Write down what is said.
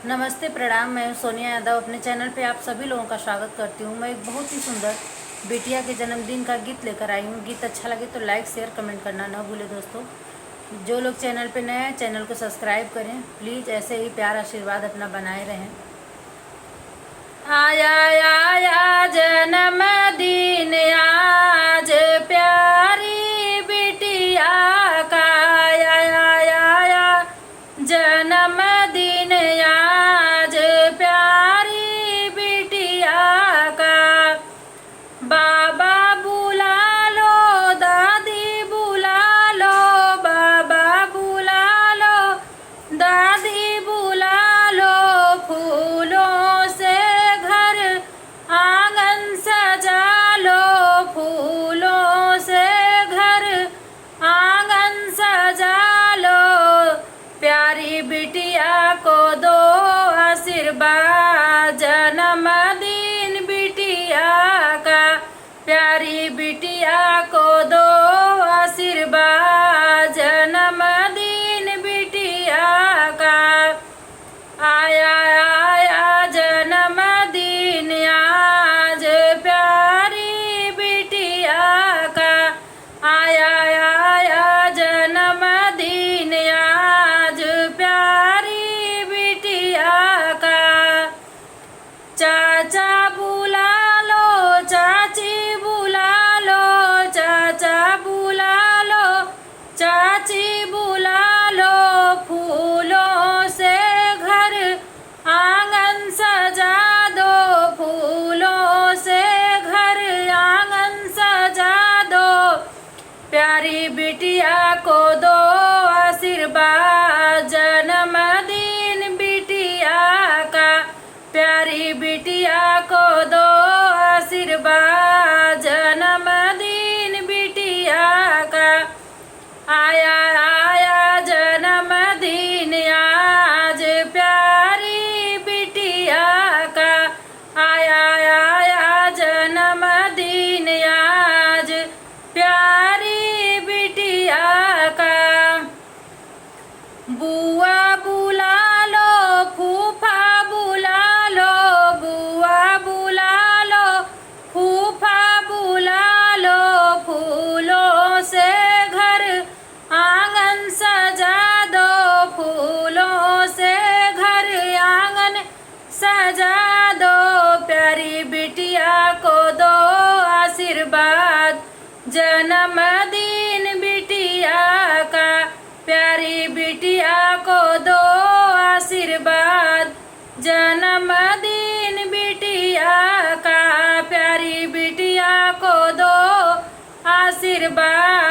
नमस्ते, प्रणाम। मैं सोनिया यादव अपने चैनल पे आप सभी लोगों का स्वागत करती हूँ। मैं एक बहुत ही सुंदर बिटिया के जन्मदिन का गीत लेकर आई हूँ। गीत अच्छा लगे तो लाइक शेयर कमेंट करना ना भूले दोस्तों। जो लोग चैनल पे नए हैं चैनल को सब्सक्राइब करें प्लीज़। ऐसे ही प्यार आशीर्वाद अपना बनाए रहें। आया आया जन्मदिन आज प्यारी बिटिया का, आया आया जन्मदिन आज प्यारी बिटिया का। बाबा बुला लो, दादी बुला लो, बाबा बुला लो, दादी बुला लो, फूलों से घर आंगन सजा लो, फूलों से घर आंगन सजा लो। प्यारी बिटिया को दो आशीर्वाद जन्मदिन बिटिया का, प्यारी बिटिया को दो आशीर्वाद जन्मदिन बिटिया का। आया आया जन्मदिन आज प्यारी बिटिया का, आया आया जन्मदिन आज प्यारी बिटिया का। चाचा बुला लो, चाची बुला लो, चाचा बुला लो, चाची बुला लो, फूलों से घर आंगन सजा दो, फूलों से घर आंगन सजा दो। प्यारी बिटिया को दो आशीर्वाद जन्मदिन बिटिया का, प्यारी बिटिया को दो आशीर्वाद जन्मदिन बिटिया का। आया आया जन्मदिन आज प्यारी बिटिया का, आया आया जन्मदिन आज प्यारी बिटिया का। बुआ बुला लो, फूफा बुला लो, बुआ बुला लो, फूफा बुला लो, फूलों से घर आंगन सजा दो, फूलों से घर आंगन सजा दो। प्यारी बिटिया को दो आशीर्वाद जन्मदिन बिटिया का, प्यारी बिटिया को दो आशीर्वाद जन्मदिन बिटिया का, प्यारी बिटिया को दो आशीर्वाद